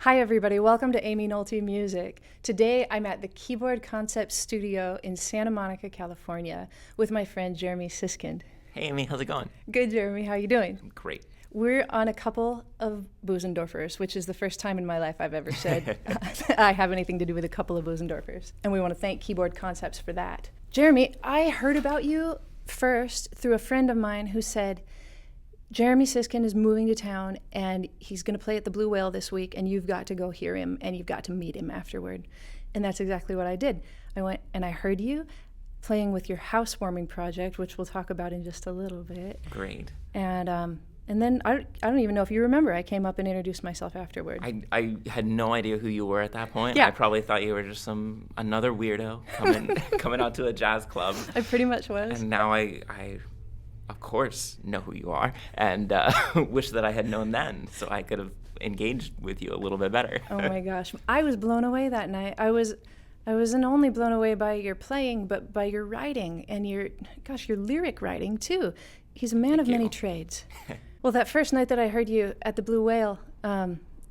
Hi everybody, welcome to Aimee Nolte Music. Today I'm at the Keyboard Concepts Studio in Santa Monica, California with my friend Jeremy Siskind. Hey Aimee, how's it going? Good, Jeremy, how you doing? Great. We're on a couple of Bösendorfers, which is the first time in my life I've ever said I have anything to do with a couple of Bösendorfers. And we want to thank Keyboard Concepts for that. Jeremy, I heard about you first through a friend of mine who said, Jeremy Siskind is moving to town and he's going to play at the Blue Whale this week and you've got to go hear him and you've got to meet him afterward. And that's exactly what I did. I went and I heard you playing with your Housewarming Project, which we'll talk about in just a little bit. Great. And then I don't even know if you remember, I came up and introduced myself afterward. I had no idea who you were at that point. Yeah. I probably thought you were just another weirdo coming out to a jazz club. I pretty much was. And now I of course know who you are and wish that I had known then so I could have engaged with you a little bit better. Oh my gosh. I was blown away that night. I wasn't only blown away by your playing, but by your writing and your lyric writing too. He's a man of many trades. Well, that first night that I heard you at the Blue Whale,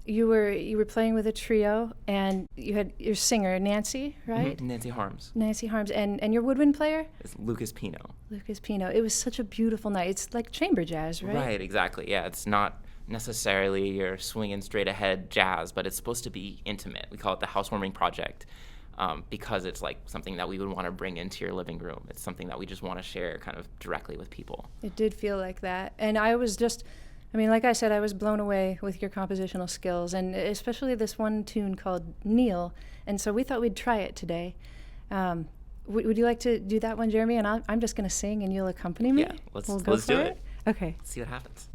you were playing with a trio, and you had your singer Nancy, right? Mm-hmm. Nancy Harms. Nancy Harms, and your woodwind player? It's Lucas Pino. Lucas Pino. It was such a beautiful night. It's like chamber jazz, right? Right, exactly. Yeah, it's not necessarily your swinging straight ahead jazz, but it's supposed to be intimate. We call it the Housewarming Project. Because it's like something that we would want to bring into your living room. It's something that we just want to share kind of directly with people. It did feel like that. And I was like I said, I was blown away with your compositional skills, and especially this one tune called Kneel. And so we thought we'd try it today. Would you like to do that one, Jeremy? And I'm just going to sing and you'll accompany me? Yeah, let's it. do it. Okay. Let's see what happens.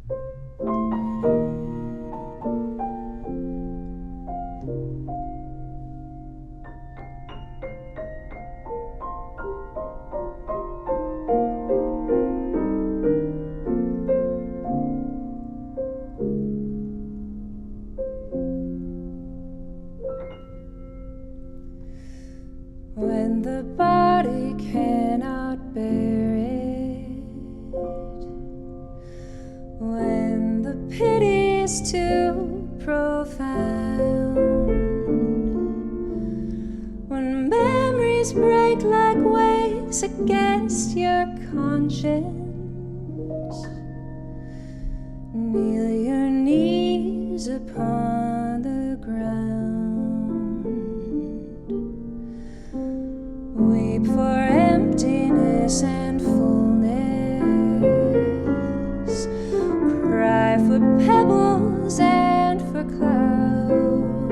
When the body cannot bear it, when the pity is too profound, when memories break like waves against your conscience, kneel your knees upon the ground. Weep for emptiness and fullness. Cry for pebbles and for clouds.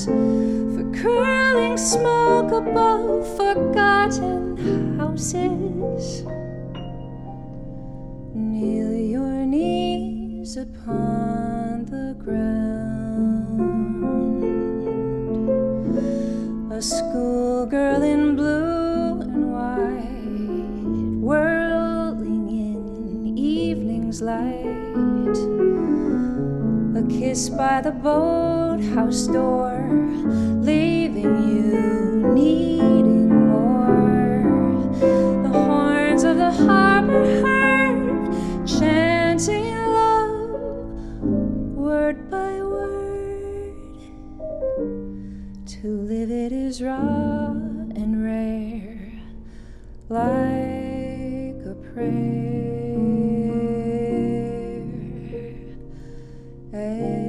For curling smoke above forgotten houses. Kneel your knees upon the ground. A schoolgirl in blue and white, whirling in evening's light. A kiss by the boathouse door, leaving you needing more. The horns of the harbor heard, chanting love, word by word. To live it is raw and rare, like a prayer everywhere.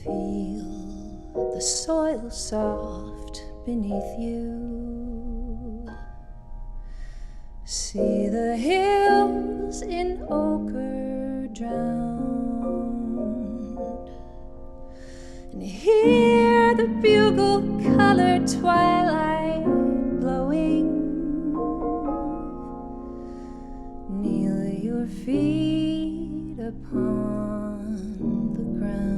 Feel the soil soft beneath you. See the hills in ochre drowned, and hear the bugle-colored twilight blowing. Kneel your feet upon the ground.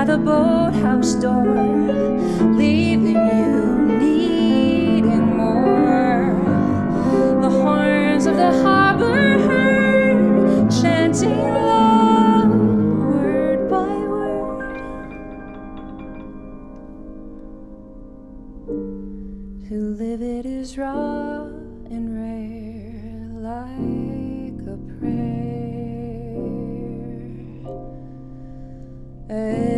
by the boathouse door, leaving you needing more. The horns of the harbor heard, chanting low, word by word. To live it is raw and rare, like a prayer. Everywhere.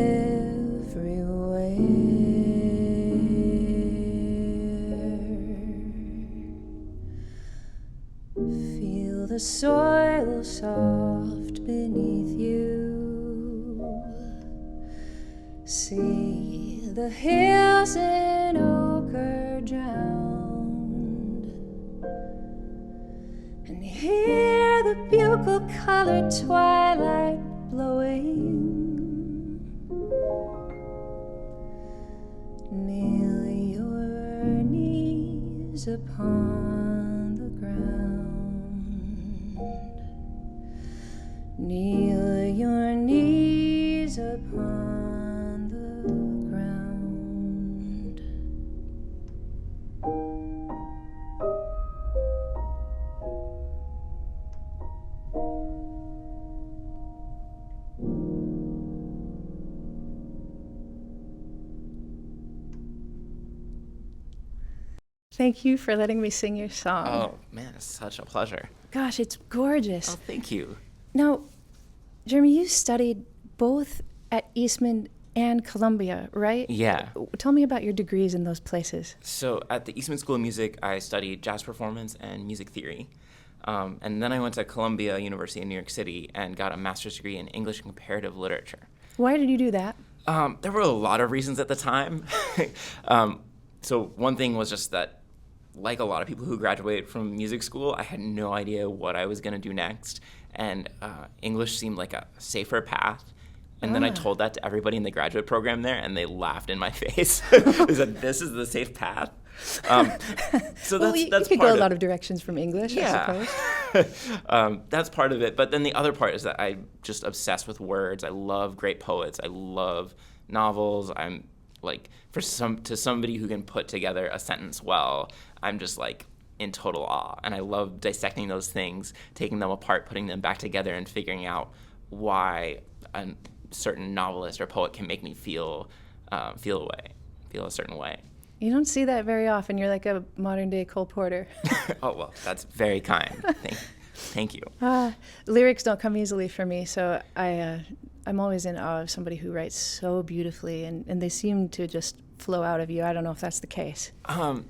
Feel the soil soft beneath you. See the hills in ochre drowned, and hear the bugle-colored twilight blowing. Kneel your knees upon the ground. Kneel your knees upon the ground. Thank you for letting me sing your song. Oh, man, it's such a pleasure. Gosh, it's gorgeous. Oh, thank you. Now, Jeremy, you studied both at Eastman and Columbia, right? Yeah. Tell me about your degrees in those places. So at the Eastman School of Music, I studied jazz performance and music theory. And then I went to Columbia University in New York City and got a master's degree in English and comparative literature. Why did you do that? There were a lot of reasons at the time. So one thing was just that, like a lot of people who graduate from music school, I had no idea what I was going to do next. And English seemed like a safer path. And then I told that to everybody in the graduate program there, and they laughed in my face. They said, "This is the safe path." So Well, that's you part could go a of lot of directions from English, I suppose. That's part of it. But then the other part is that I'm just obsessed with words. I love great poets. I love novels. I'm like, to somebody who can put together a sentence well, I'm just like in total awe. And I love dissecting those things, taking them apart, putting them back together, and figuring out why a certain novelist or poet can make me feel a certain way. You don't see that very often. You're like a modern-day Cole Porter. Oh, well, that's very kind. Thank you. Lyrics don't come easily for me, so I'm always in awe of somebody who writes so beautifully, and they seem to just flow out of you. I don't know if that's the case.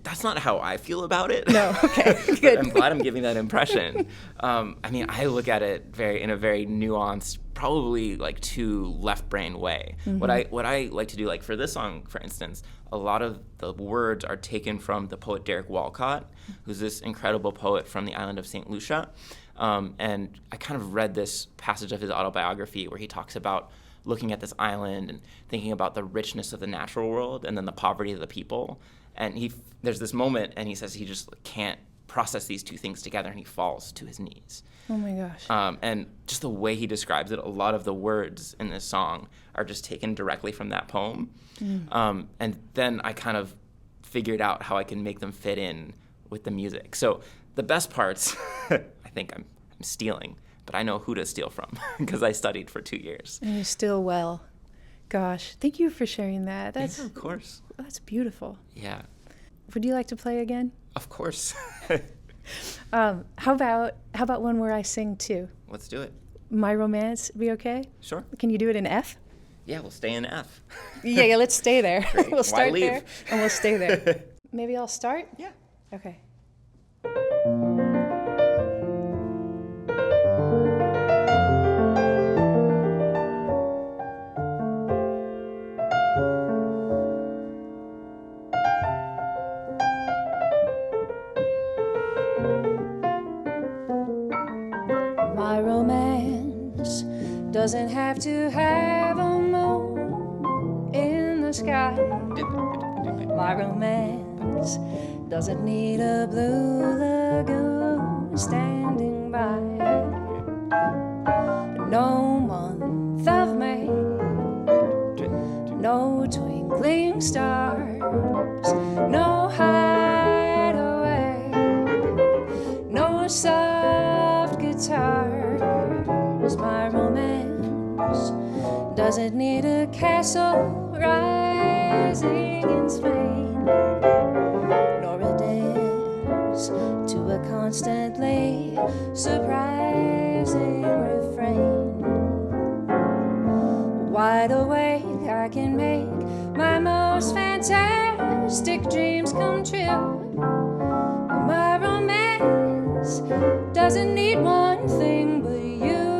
That's not how I feel about it. No, okay, good. I'm glad I'm giving that impression. I mean, I look at it in a very nuanced, probably like too left-brain way. Mm-hmm. What I like to do, like for this song, for instance, a lot of the words are taken from the poet Derek Walcott, who's this incredible poet from the island of St. Lucia. And I kind of read this passage of his autobiography where he talks about looking at this island and thinking about the richness of the natural world and then the poverty of the people. And there's this moment, and he says he just can't process these two things together, and he falls to his knees. Oh my gosh. And just the way he describes it, a lot of the words in this song are just taken directly from that poem. And then I kind of figured out how I can make them fit in with the music. So the best parts, I think I'm stealing, but I know who to steal from because I studied for 2 years. And you still well. Gosh, thank you for sharing that. Yeah, of course. That's beautiful. Yeah. Would you like to play again? Of course. How about one where I sing too? Let's do it. My Romance, be okay? Sure. Can you do it in F? Yeah, we'll stay in F. Yeah, let's stay there. Great. We'll start Why leave? there and we'll stay there. Maybe I'll start? Yeah. Okay. My romance doesn't have to have a moon in the sky. My romance doesn't need a blue lagoon standing by. No month of May soft guitar is my romance. Doesn't need a castle rising in Spain, nor a dance to a constantly surprising refrain. Wide awake, I can make my most fantastic dreams come true. My romance doesn't need one thing but you.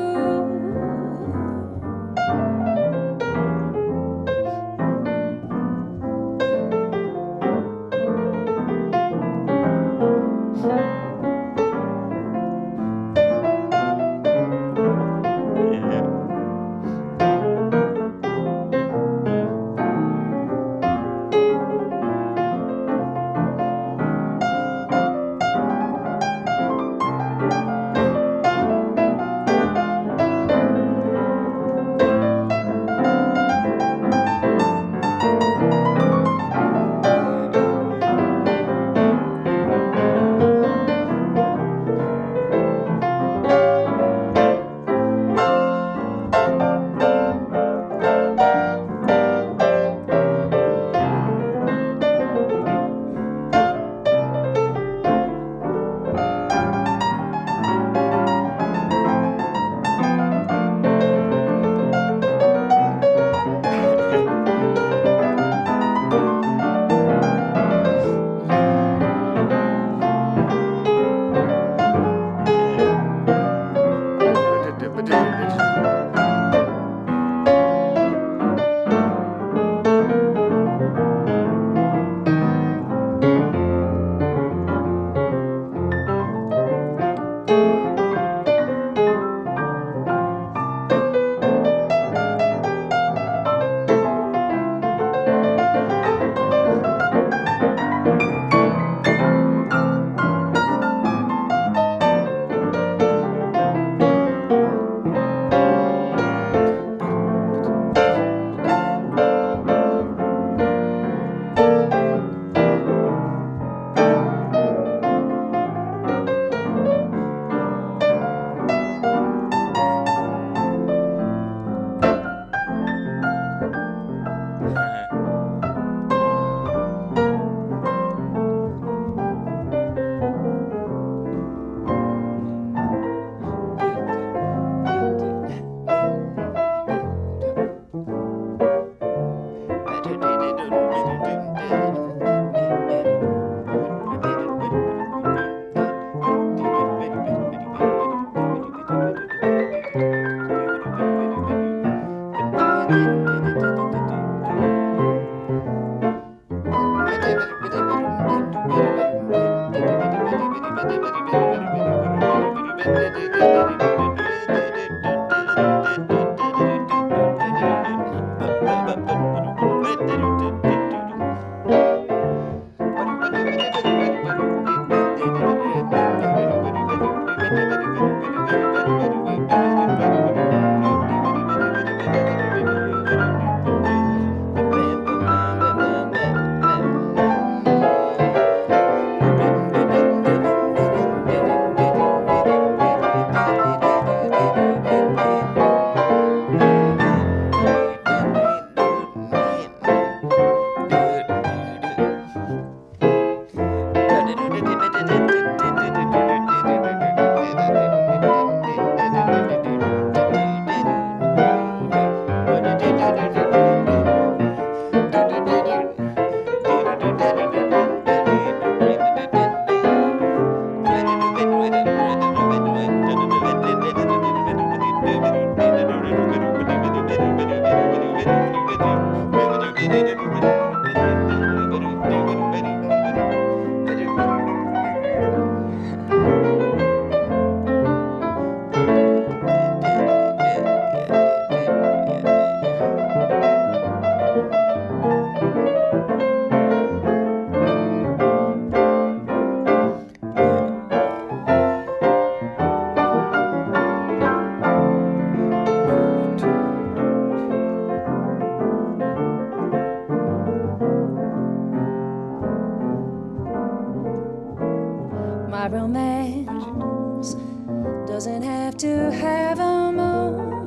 doesn't have to have a moon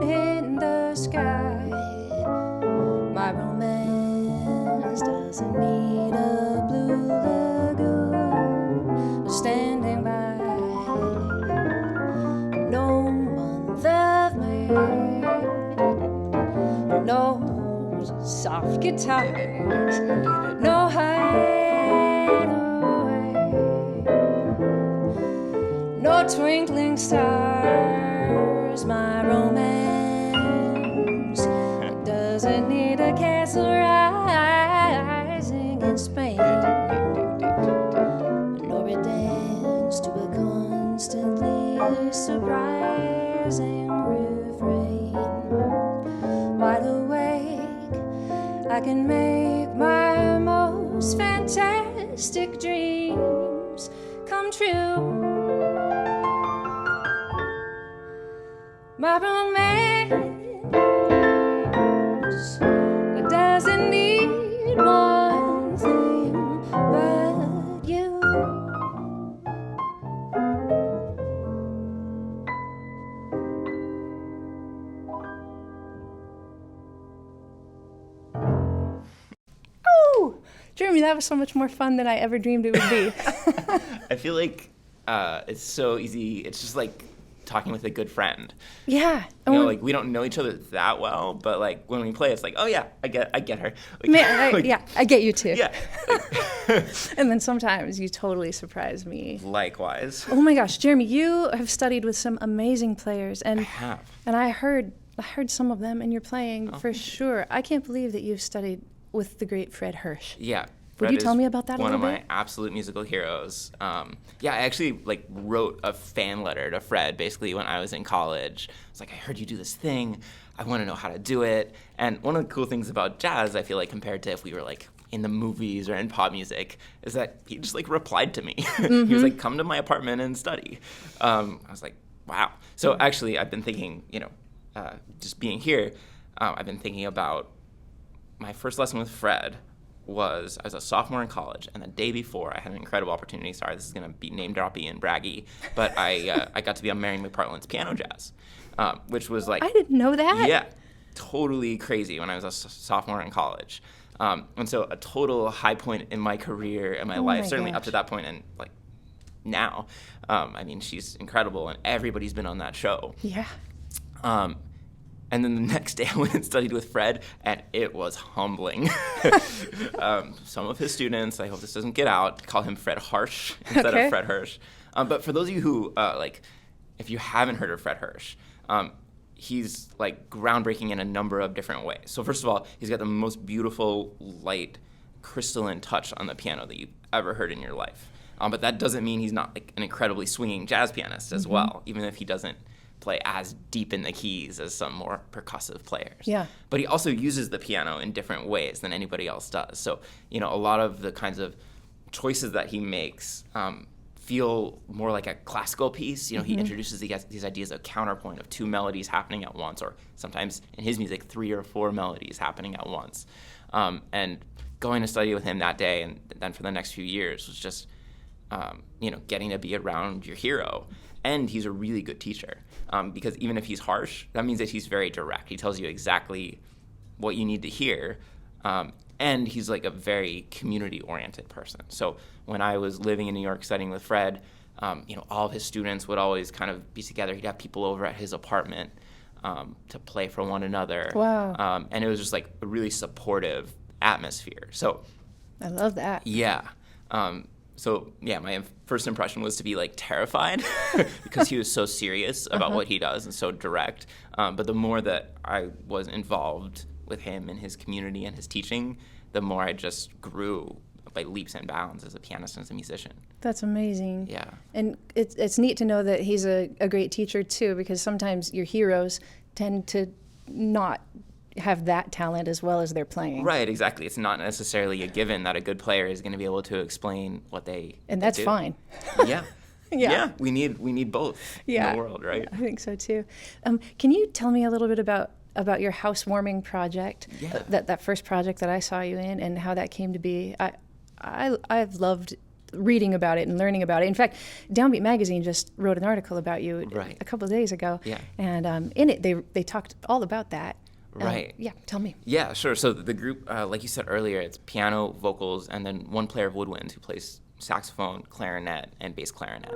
in the sky. My romance doesn't need a blue lagoon standing by. No month of May, no soft guitars, no hideaway, no twinkling stars. My romance doesn't need a castle rising in Spain, nor a dance to a constantly surprising refrain. Wide awake, I can make my most fantastic dreams come true. My romance doesn't need one thing but you. Oh, Jeremy, that was so much more fun than I ever dreamed it would be. I feel like it's so easy. It's just like talking with a good friend. Yeah. You know, like we don't know each other that well, but like when we play, it's like, oh yeah, I get her. Like, Yeah, I get you too. Yeah. And then sometimes you totally surprise me. Likewise. Oh my gosh, Jeremy, you have studied with some amazing players, and I have. And I heard some of them in your playing for sure. I can't believe that you've studied with the great Fred Hersch. Yeah. Would you tell me about that a little bit? One of my absolute musical heroes. Yeah, I actually like wrote a fan letter to Fred basically when I was in college. It's like, I heard you do this thing. I want to know how to do it. And one of the cool things about jazz, I feel like, compared to if we were like in the movies or in pop music, is that he just like replied to me. Mm-hmm. He was like, come to my apartment and study. I was like, wow. So actually, I've been thinking, just being here, I've been thinking about my first lesson with Fred. I was a sophomore in college, and the day before, I had an incredible opportunity. Sorry, this is going to be name-droppy and braggy, but I got to be on Mary McPartland's piano jazz, which was like... I didn't know that. Yeah, totally crazy when I was a sophomore in college. And so a total high point in my career and my life, certainly up to that point and like now. I mean, she's incredible, and everybody's been on that show. Yeah. And then the next day I went and studied with Fred, and it was humbling. Some of his students, I hope this doesn't get out, call him Fred Hersch instead of Fred Hersch. But for those of you who, if you haven't heard of Fred Hersch, he's like groundbreaking in a number of different ways. So first of all, he's got the most beautiful, light, crystalline touch on the piano that you've ever heard in your life. But that doesn't mean he's not like an incredibly swinging jazz pianist as well, even if he doesn't play as deep in the keys as some more percussive players. Yeah. But he also uses the piano in different ways than anybody else does. So, a lot of the kinds of choices that he makes feel more like a classical piece. He introduces these ideas of counterpoint, of two melodies happening at once, or sometimes in his music, 3 or 4 melodies happening at once. And going to study with him that day and then for the next few years was just, getting to be around your hero. And he's a really good teacher because even if he's harsh, that means that he's very direct. He tells you exactly what you need to hear. And he's like a very community-oriented person. So when I was living in New York studying with Fred, all of his students would always kind of be together. He'd have people over at his apartment to play for one another. Wow. And it was just like a really supportive atmosphere. So I love that. Yeah. My first impression was to be like terrified because he was so serious about what he does and so direct. But the more that I was involved with him and his community and his teaching, the more I just grew by leaps and bounds as a pianist and as a musician. That's amazing. Yeah. And it's neat to know that he's a great teacher too, because sometimes your heroes tend to not have that talent as well as they're playing. Right, exactly. It's not necessarily a given that a good player is going to be able to explain what they And that's do. fine. Yeah. Yeah. We need both in the world, right? I think so too. Can you tell me a little bit about your housewarming project? Yeah. That first project that I saw you in and how that came to be. I've loved reading about it and learning about it. In fact, Downbeat Magazine just wrote an article about you a couple of days ago. Yeah. And in it, they talked all about that. Right. Yeah, tell me. Yeah, sure. So the group, like you said earlier, it's piano, vocals, and then one player of woodwind who plays saxophone, clarinet, and bass clarinet.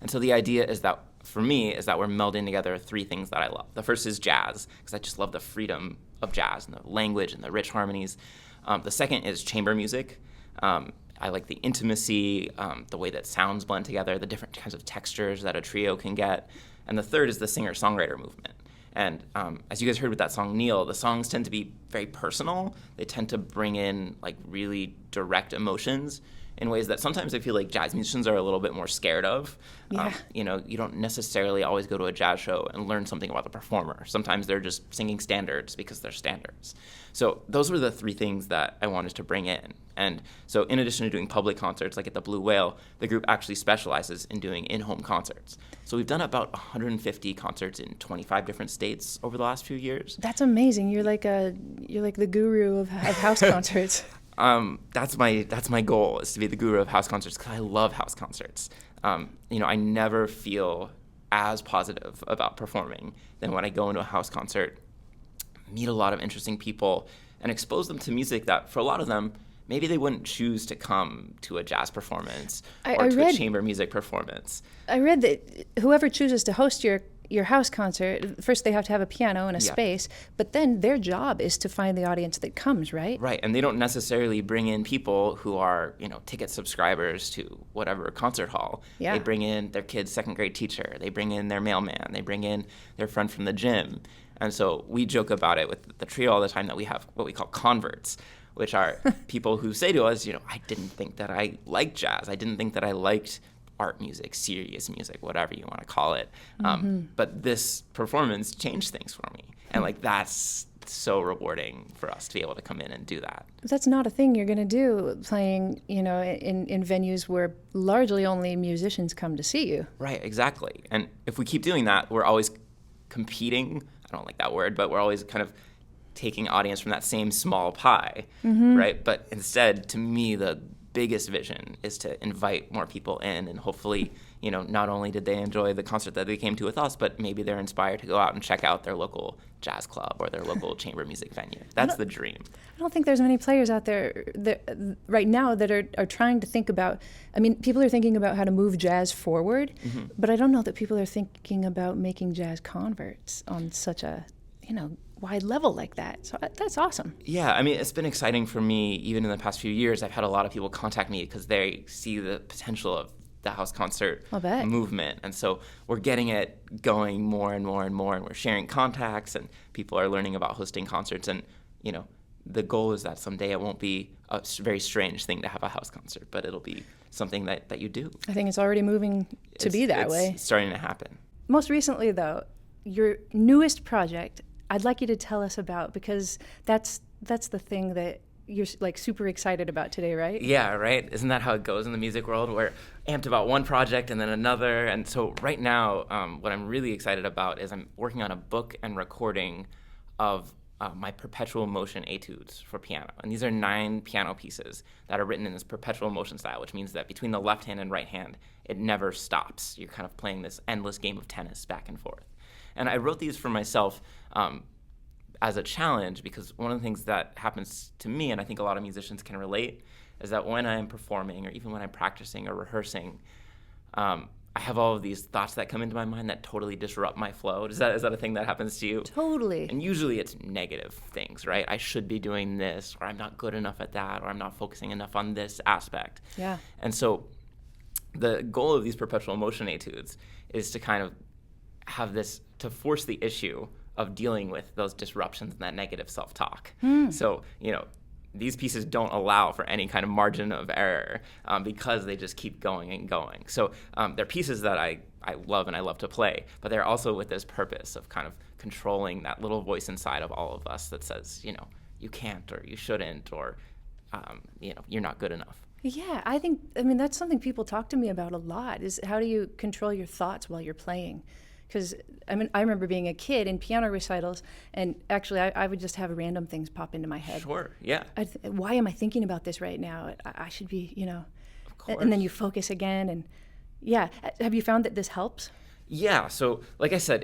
And so the idea is that, for me, is that we're melding together three things that I love. The first is jazz, because I just love the freedom of jazz and the language and the rich harmonies. The second is chamber music. I like the intimacy, the way that sounds blend together, the different kinds of textures that a trio can get. And the third is the singer-songwriter movement. And as you guys heard with that song, Kneel, the songs tend to be very personal. They tend to bring in like really direct emotions in ways that sometimes I feel like jazz musicians are a little bit more scared of. Yeah. You don't necessarily always go to a jazz show and learn something about the performer. Sometimes they're just singing standards because they're standards. So those were the three things that I wanted to bring in. And so in addition to doing public concerts like at the Blue Whale, the group actually specializes in doing in-home concerts. So we've done about 150 concerts in 25 different states over the last few years. That's amazing. You're like the guru of house concerts. That's my goal, is to be the guru of house concerts, because I love house concerts. I never feel as positive about performing than when I go into a house concert, meet a lot of interesting people, and expose them to music that, for a lot of them, maybe they wouldn't choose to come to a jazz performance or to a chamber music performance. I read that whoever chooses to host your house concert, first they have to have a piano and a space, but then their job is to find the audience that comes, right? Right, and they don't necessarily bring in people who are, ticket subscribers to whatever concert hall. Yeah. They bring in their kid's second grade teacher. They bring in their mailman. They bring in their friend from the gym. And so we joke about it with the trio all the time that we have what we call converts, which are people who say to us, I didn't think that I liked jazz. I didn't think that I liked art music, serious music, whatever you want to call it. But this performance changed things for me. And that's so rewarding for us to be able to come in and do that. That's not a thing you're going to do playing, in venues where largely only musicians come to see you. Right, exactly. And if we keep doing that, we're always competing. I don't like that word, but we're always kind of taking audience from that same small pie, right? But instead, to me, the biggest vision is to invite more people in, and hopefully, not only did they enjoy the concert that they came to with us, but maybe they're inspired to go out and check out their local jazz club or their local chamber music venue. That's the dream. I don't think there's many players out there right now that are trying to think about, people are thinking about how to move jazz forward, but I don't know that people are thinking about making jazz converts on such a, wide level like that. So that's awesome. Yeah, it's been exciting for me. Even in the past few years, I've had a lot of people contact me because they see the potential of the house concert movement. And so we're getting it going more and more and more, and we're sharing contacts, and people are learning about hosting concerts. And, the goal is that someday it won't be a very strange thing to have a house concert, but it'll be something that you do. I think it's already moving to be that way. It's starting to happen. Most recently, though, your newest project, I'd like you to tell us about, because that's the thing that you're super excited about today, right? Yeah, right. Isn't that how it goes in the music world? We're amped about one project and then another. And so right now, what I'm really excited about is I'm working on a book and recording of my perpetual motion etudes for piano. And these are 9 piano pieces that are written in this perpetual motion style, which means that between the left hand and right hand, it never stops. You're kind of playing this endless game of tennis back and forth. And I wrote these for myself as a challenge, because one of the things that happens to me, and I think a lot of musicians can relate, is that when I'm performing or even when I'm practicing or rehearsing, I have all of these thoughts that come into my mind that totally disrupt my flow. Is that a thing that happens to you? Totally. And usually it's negative things, right? I should be doing this, or I'm not good enough at that, or I'm not focusing enough on this aspect. Yeah. And so the goal of these perpetual motion etudes is to kind of have this, to force the issue of dealing with those disruptions and that negative self-talk. So, these pieces don't allow for any kind of margin of error because they just keep going and going. So they're pieces that I love and I love to play, but they're also with this purpose of kind of controlling that little voice inside of all of us that says, you can't, or you shouldn't, or, you're not good enough. Yeah, I mean, that's something people talk to me about a lot is how do you control your thoughts while you're playing? Because, I mean, I remember being a kid in piano recitals, and actually I would just have random things pop into my head. Sure, yeah. Why am I thinking about this right now? I should be, Of course. and then you focus again. And yeah, have you found that this helps? Yeah, so like I said,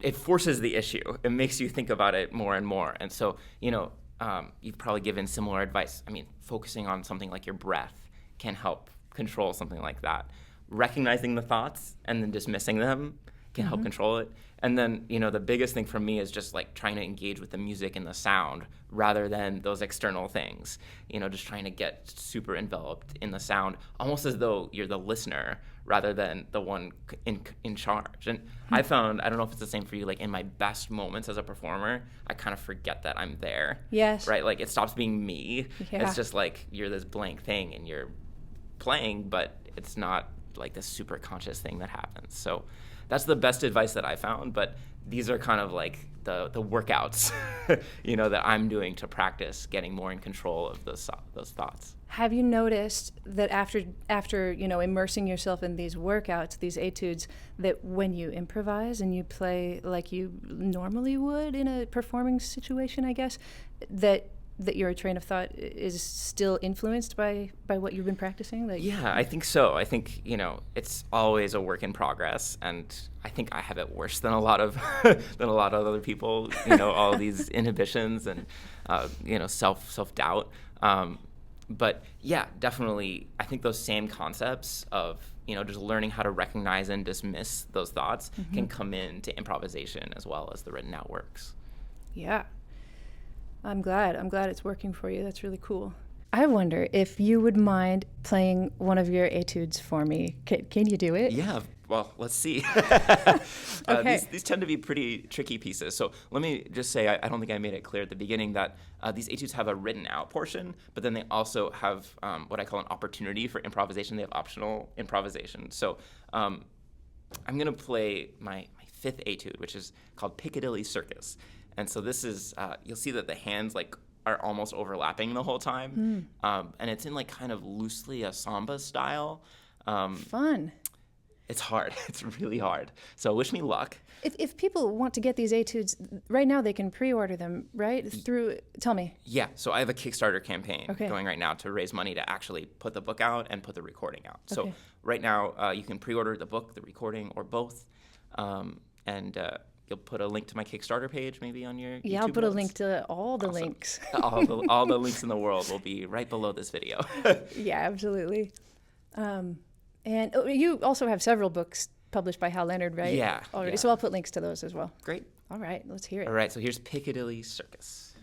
it forces the issue. It makes you think about it more and more. And so, you've probably given similar advice. I mean, focusing on something like your breath can help control something like that. Recognizing the thoughts and then dismissing them can help control it. And then, the biggest thing for me is just like trying to engage with the music and the sound rather than those external things. Just trying to get super enveloped in the sound, almost as though you're the listener rather than the one in charge. And I found, I don't know if it's the same for you, like in my best moments as a performer, I kind of forget that I'm there. Yes. Right? Like it stops being me. Yeah. It's just like you're this blank thing and you're playing, but it's not like this super conscious thing that happens. So that's the best advice that I found, but these are kind of like the workouts, that I'm doing to practice getting more in control of those thoughts. Have you noticed that after immersing yourself in these workouts, these etudes, that when you improvise and you play like you normally would in a performing situation, I guess, that your train of thought is still influenced by what you've been practicing? Yeah, I think so. I think, it's always a work in progress, and I think I have it worse than a lot of other people, all these inhibitions and self-doubt. But yeah, definitely, I think those same concepts of, just learning how to recognize and dismiss those thoughts can come into improvisation as well as the written out works. Yeah. I'm glad it's working for you. That's really cool. I wonder if you would mind playing one of your etudes for me. Can you do it? Yeah, well, let's see. Okay. These tend to be pretty tricky pieces. So let me just say, I don't think I made it clear at the beginning that these etudes have a written out portion, but then they also have what I call an opportunity for improvisation. They have optional improvisation. So I'm going to play my fifth etude, which is called Piccadilly Circus. And so this is, you'll see that the hands are almost overlapping the whole time. And it's in kind of loosely a samba style. Fun. It's hard. It's really hard. So wish me luck. If people want to get these etudes, right now they can pre-order them, right? Tell me. Yeah, so I have a Kickstarter campaign Okay. going right now to raise money to actually put the book out and put the recording out. So Okay. right now you can pre-order the book, the recording, or both. You'll put a link to my Kickstarter page maybe on your Yeah, YouTube I'll put a notes? link to all the Awesome. links. all the links in the world will be right below this video. Yeah, absolutely. And you also have several books published by Hal Leonard, right? Yeah, Already. yeah. So I'll put links to those as well. Great. All right, let's hear it. All right, so here's Piccadilly Circus.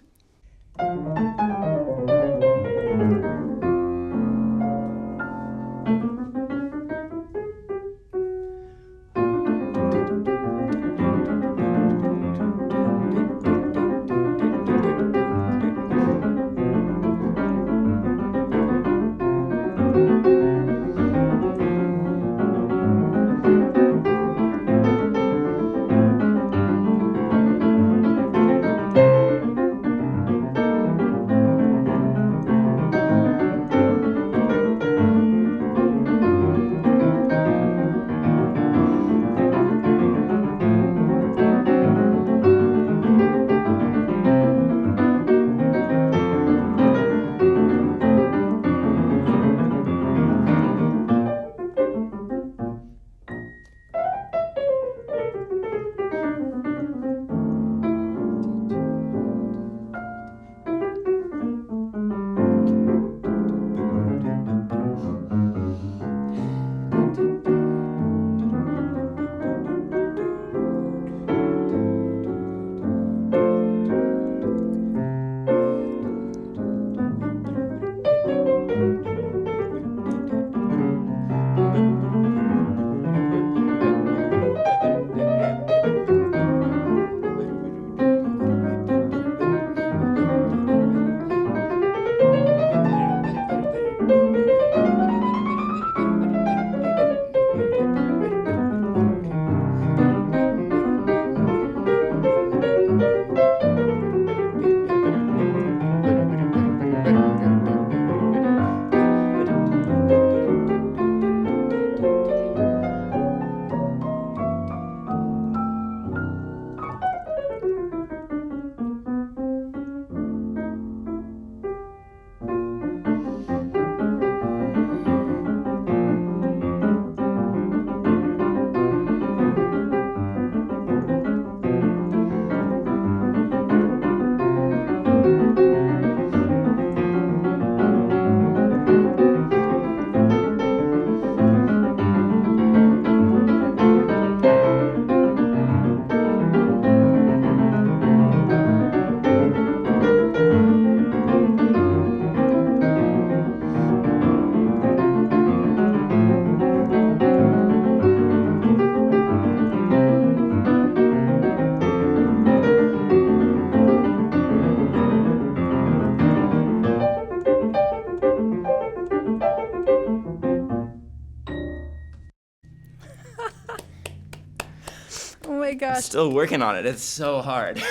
gosh. Still working on it. It's so hard.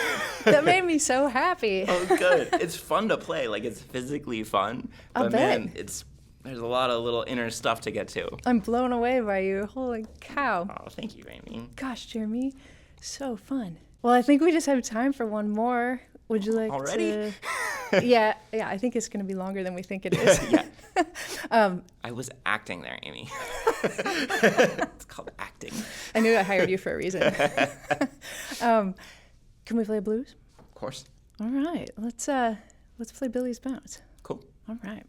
That made me so happy. Oh, good. It's fun to play. Like, it's physically fun. But man, there's a lot of little inner stuff to get to. I'm blown away by you. Holy cow. Oh, thank you, Aimee. Gosh, Jeremy, so fun. Well, I think we just have time for one more. Would you like Already? to? Yeah, I think it's going to be longer than we think it is. Yeah. I was acting there, Aimee. It's called acting. I knew I hired you for a reason. Can we play blues? Of course. All right, let's play Billy's Bounce. Cool. All right.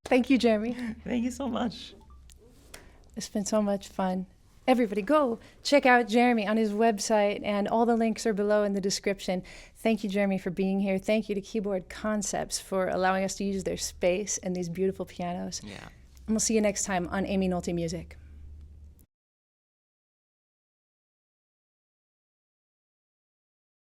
Thank you, Jeremy. Thank you so much. It's been so much fun. Everybody go check out Jeremy on his website, and all the links are below in the description. Thank you, Jeremy, for being here. Thank you to Keyboard Concepts for allowing us to use their space and these beautiful pianos. Yeah. And we'll see you next time on Aimee Nolte Music.